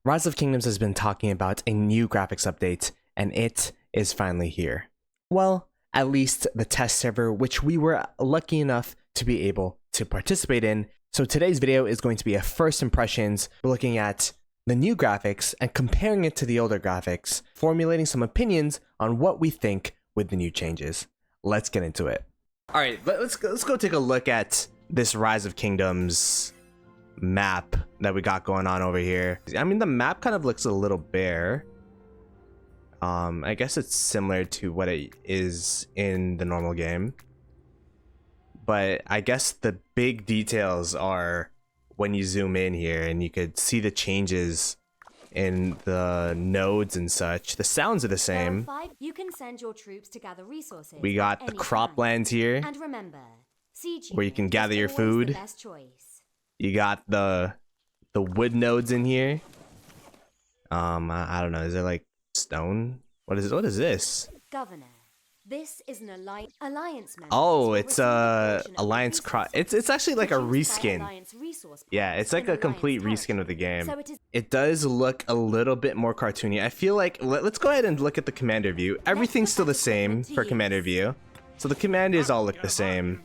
Rise of Kingdoms has been talking about a new graphics update, and it is finally here. Well, at least the test server, which we were lucky enough to be able to participate in. So today's video is going to be a first impressions. We're looking at the new graphics and comparing it to the older graphics, formulating some opinions on what we think with the new changes. Let's get into it. All right, let's go take a look at this Rise of Kingdoms map that we got going on over here. I mean, the map kind of looks a little bare. I guess it's similar to what it is in the normal game, but I guess the big details are when you zoom in here and you could see the changes in the nodes and such. The sounds are the same. You can send your troops to gather resources. We got the croplands here, and remember, where you can gather your food. You got the wood nodes in here. I don't know. Is it like stone? What is it? What is this? Governor, this is an alliance member. Oh, it's a alliance cross. It's actually like a reskin. Yeah, it's like a complete reskin of the game. It does look a little bit more cartoony. I feel like let's go ahead and look at the commander view. Everything's still the same for commander view. So the commanders all look the same.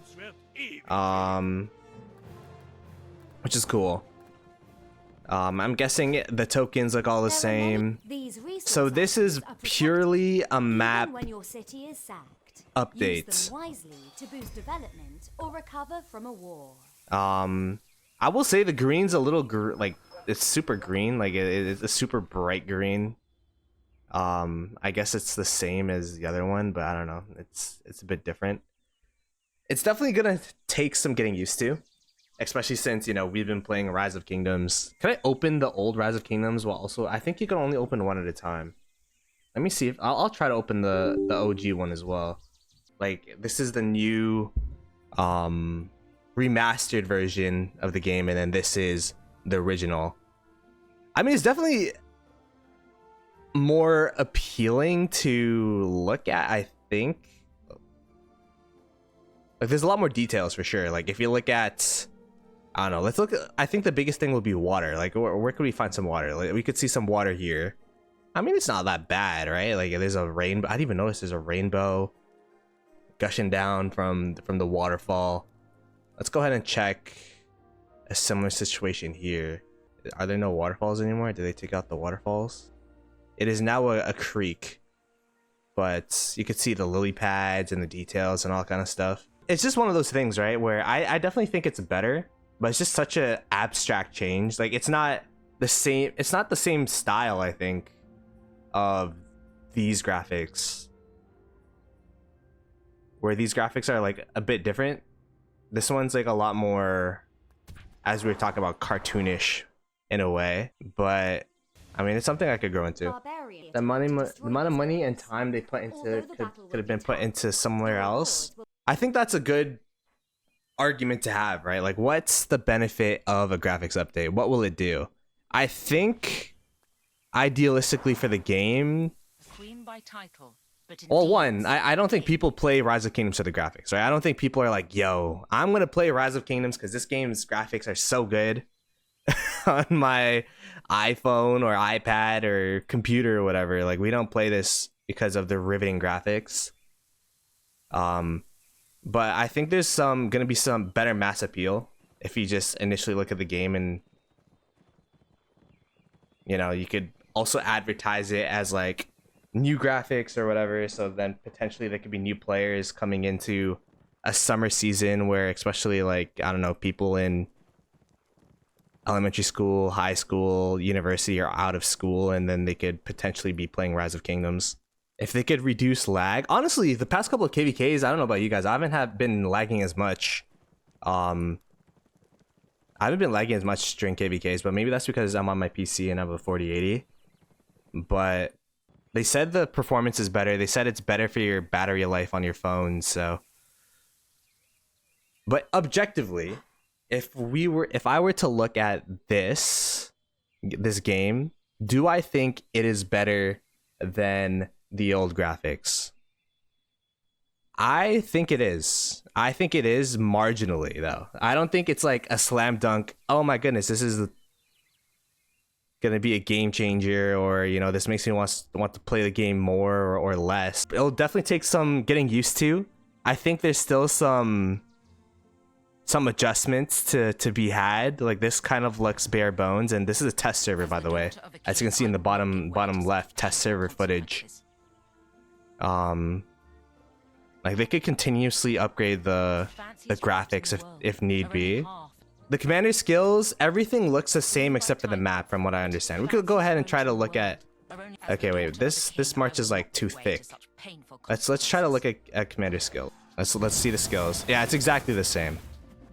Which is cool. I'm guessing the tokens look all the same. So this is purely a map update. I will say the green's a little like it's super green, like it's a super bright green. I guess it's the same as the other one, but I don't know. It's a bit different. It's definitely gonna take some getting used to. Especially since, you know, we've been playing Rise of Kingdoms. Can I open the old Rise of Kingdoms while also... I think you can only open one at a time. Let me see if... I'll try to open the OG one as well. Like, this is the new remastered version of the game, and then this is the original. I mean, it's definitely more appealing to look at, I think. Like, there's a lot more details for sure. Like, if you look at... I don't know. Let's look. I think the biggest thing will be water. Like, where could we find some water? Like, we could see some water here. I mean, it's not that bad, right? Like, there's a rainbow. I didn't even notice there's a rainbow gushing down from the waterfall. Let's go ahead and check a similar situation here. Are there no waterfalls anymore? Did they take out the waterfalls? It is now a creek, but you could see the lily pads and the details and all kind of stuff. It's just one of those things, right? Where I definitely think it's better. But it's just such a abstract change. Like, it's not the same. It's not the same style, I think, of these graphics. Where these graphics are like a bit different. This one's like a lot more, as we were talking about, cartoonish in a way. But I mean, it's something I could grow into. The amount of money and time they put into could have been put into somewhere else. I think that's a good argument to have, right? Like, what's the benefit of a graphics update? What will it do? I think idealistically for the game, well, one, I don't think people play Rise of Kingdoms for the graphics, right? I don't think people are like, yo, I'm gonna play Rise of Kingdoms because this game's graphics are so good on my iPhone or iPad or computer or whatever. Like, we don't play this because of the riveting graphics. But I think there's gonna be some better mass appeal if you just initially look at the game, and you know, you could also advertise it as like new graphics or whatever. So then potentially there could be new players coming into a summer season where, especially like, I don't know, people in elementary school, high school, university are out of school, and then they could potentially be playing Rise of Kingdoms. If they could reduce lag, honestly, the past couple of KVKs, I don't know about you guys, I haven't been lagging as much. I haven't been lagging as much during KVKs, but maybe that's because I'm on my PC and I have a 4080. But they said the performance is better. They said it's better for your battery life on your phone. So, but objectively, if I were to look at this game, do I think it is better than the old graphics? I think it is. I think it is marginally, though. I don't think it's like a slam dunk. Oh my goodness, this is gonna be a game changer, or you know, this makes me want to play the game more or less. It'll definitely take some getting used to. I think there's still some adjustments to be had. Like, this kind of looks bare bones, and this is a test server, by the way, as you can see in the bottom left, test server footage. Like, they could continuously upgrade the graphics if need be. The commander skills, everything looks the same except for the map, from what I understand. We could go ahead and try to look at. Okay, wait, this march is like too thick. Let's try to look at commander skill. Let's see the skills. Yeah, it's exactly the same.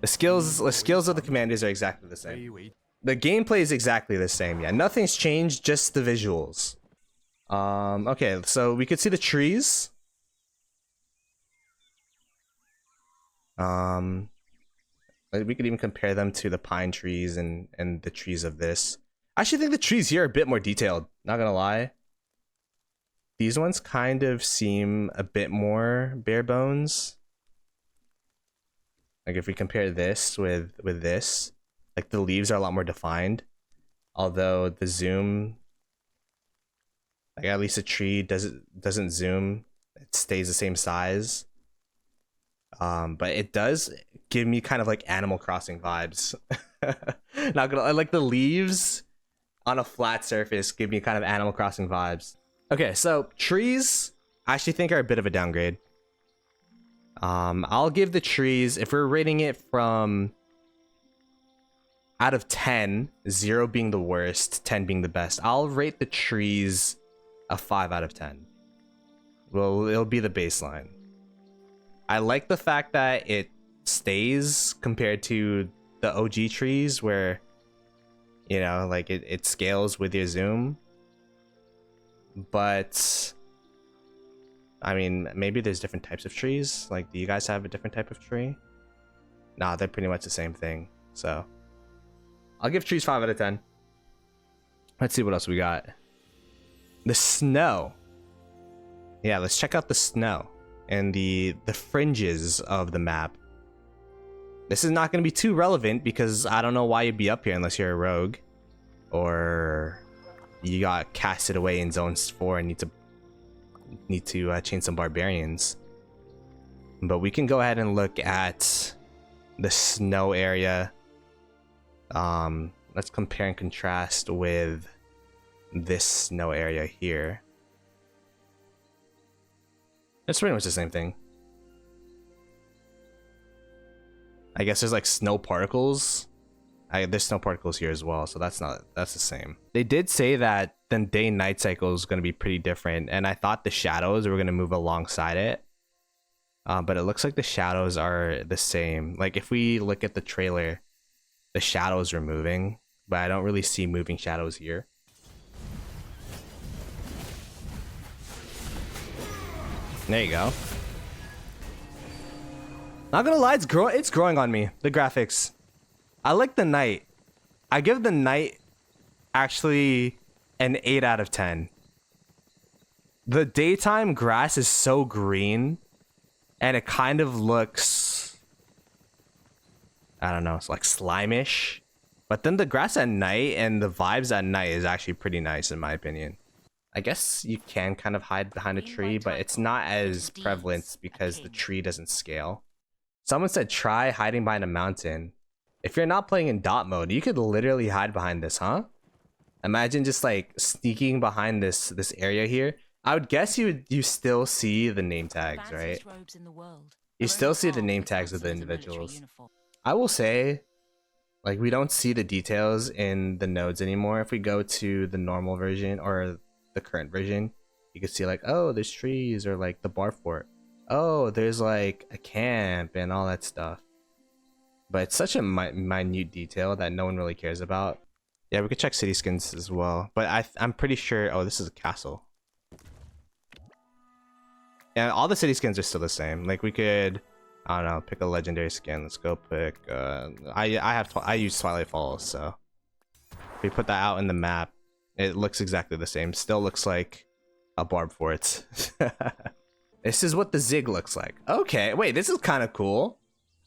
The skills of the commanders are exactly the same. The gameplay is exactly the same. Yeah, nothing's changed, just the visuals. Okay, so we could see the trees. We could even compare them to the pine trees and the trees of this. I actually think the trees here are a bit more detailed, not gonna lie. These ones kind of seem a bit more bare bones. Like, if we compare this with this, like, the leaves are a lot more defined. Although the zoom, like, at least a tree doesn't zoom, it stays the same size. But it does give me kind of like Animal Crossing vibes. Not gonna, like, the leaves on a flat surface give me kind of Animal Crossing vibes. Okay, so trees I actually think are a bit of a downgrade. I'll give the trees, if we're rating it from out of 10, 0 being the worst, 10 being the best, I'll rate the trees a 5 out of 10. Well, it'll be the baseline. I like the fact that it stays compared to the OG trees, where, you know, like, it scales with your zoom. But I mean, maybe there's different types of trees. Like, do you guys have a different type of tree? Nah, they're pretty much the same thing. So I'll give trees 5 out of 10. Let's see what else we got. The snow. Yeah, let's check out the snow and the fringes of the map. This is not going to be too relevant because I don't know why you'd be up here unless you're a rogue, or you got casted away in zones 4 and need to chain some barbarians. But we can go ahead and look at the snow area. Let's compare and contrast with this snow area here. It's pretty much the same thing. I guess there's like snow particles. There's snow particles here as well, so that's the same. They did say that the day-night cycle is going to be pretty different, and I thought the shadows were going to move alongside it. But it looks like the shadows are the same. Like, if we look at the trailer, the shadows are moving, but I don't really see moving shadows here. There you go. Not gonna lie, it's growing on me, the graphics. I like the night. I give the night actually an 8 out of 10. The daytime grass is so green, and it kind of looks, I don't know, it's like slimish. But then the grass at night and the vibes at night is actually pretty nice, in my opinion. I guess you can kind of hide behind a tree, but it's not as prevalent because the tree doesn't scale. Someone said try hiding behind a mountain. If you're not playing in dot mode, you could literally hide behind this, huh? Imagine just like sneaking behind this area here. I would guess you still see the name tags, right? You still see the name tags of the individuals. I will say, like, we don't see the details in the nodes anymore. If we go to the normal version or the current version, you can see like, oh, there's trees, or like the bar fort. Oh, there's like a camp and all that stuff. But it's such a minute detail that no one really cares about. Yeah, we could check city skins as well, but I'm pretty sure. Oh, this is a castle. Yeah, all the city skins are still the same. Like, we could, I don't know, pick a legendary skin. Let's go pick. I use Twilight Falls, so if we put that out in the map, it looks exactly the same. Still looks like a barb fort. This is what the Zig looks like. Okay, wait, this is kind of cool.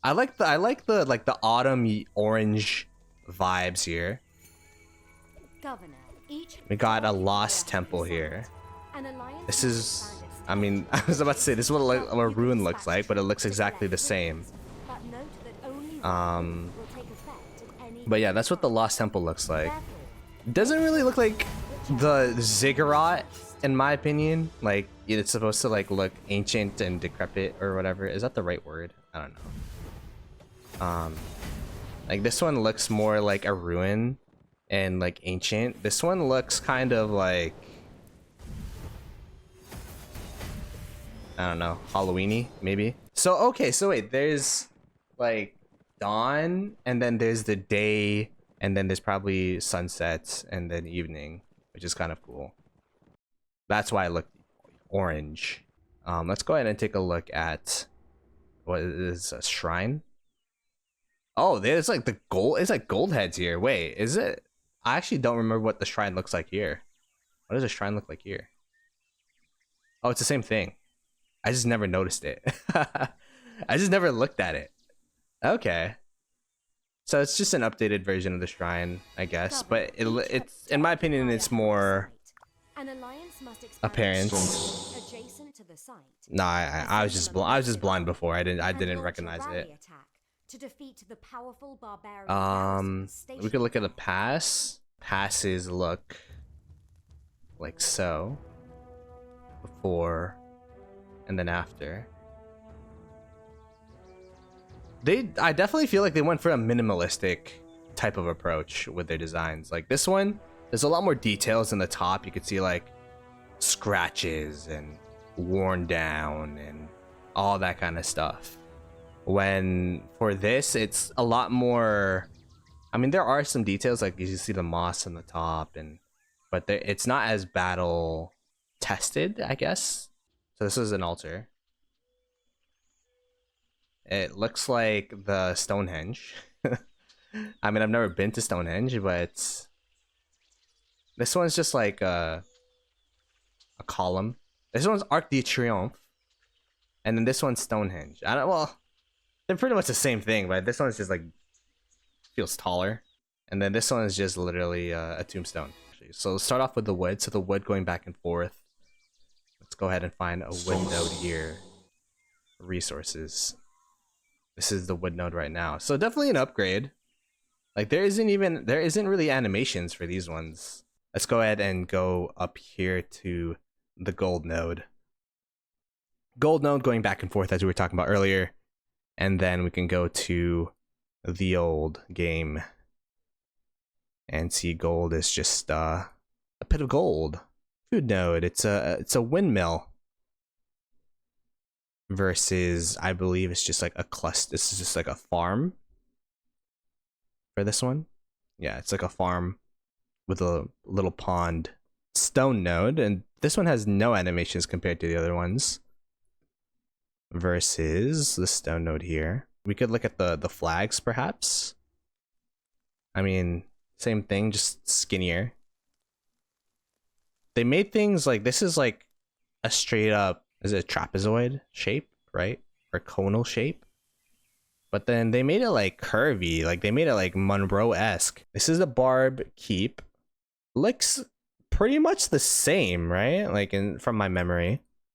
I like the autumn orange vibes here. Governor, We got a lost temple here. This is, I mean, I was about to say this is what a ruin looks like, but it looks exactly the same. But yeah, that's what the lost temple looks like. It doesn't really look like the ziggurat, in my opinion. Like, it's supposed to like look ancient and decrepit or whatever. Is that the right word? I don't know. Like this one looks more like a ruin and like ancient. This one looks kind of like, I don't know, Halloweeny maybe. So okay, so wait, there's like dawn, and then there's the day, and then there's probably sunsets and then evening, which is kind of cool. That's why it looked orange. Let's go ahead and take a look at what is a shrine. Oh, there's like the gold. It's like gold heads here. Wait, is it? I actually don't remember what the shrine looks like here. What does a shrine look like here? Oh, it's the same thing. I just never noticed it. I just never looked at it. Okay. So it's just an updated version of the shrine, I guess. But it's, in my opinion, it's more appearance. No, I was just blind before. I didn't recognize it. To defeat the powerful barbarians. We could look at the pass. Passes look like so. Before and then after. I definitely feel like they went for a minimalistic type of approach with their designs. Like this one, there's a lot more details in the top. You could see like scratches and worn down and all that kind of stuff. When for this, it's a lot more. I mean, there are some details, like you see the moss on the top, but it's not as battle tested, I guess. So this is an altar. It looks like the Stonehenge. I mean, I've never been to Stonehenge, but this one's just like a column. This one's Arc de Triomphe, and then this one's Stonehenge. Well, they're pretty much the same thing, but this one's just like feels taller, and then this one is just literally a tombstone. So let's start off with the wood. So the wood going back and forth. Let's go ahead and find a wood node here. Resources. This is the wood node right now. So definitely an upgrade. Like there isn't really animations for these ones. Let's go ahead and go up here to the gold node. Gold node going back and forth as we were talking about earlier. And then we can go to the old game and see gold is just a bit of gold. Food node, it's a windmill. Versus, I believe it's just like a cluster. This is just like a farm for this one. Yeah, it's like a farm with a little pond. Stone node, and this one has no animations compared to the other ones. Versus the stone node here. We could look at the flags, perhaps. I mean, same thing, just skinnier. They made things like, this is like a straight up, is it a trapezoid shape, right? Or conal shape? But then they made it like curvy, like they made it like Monroe-esque. This is a barb keep. Looks pretty much the same, right? Like from my memory.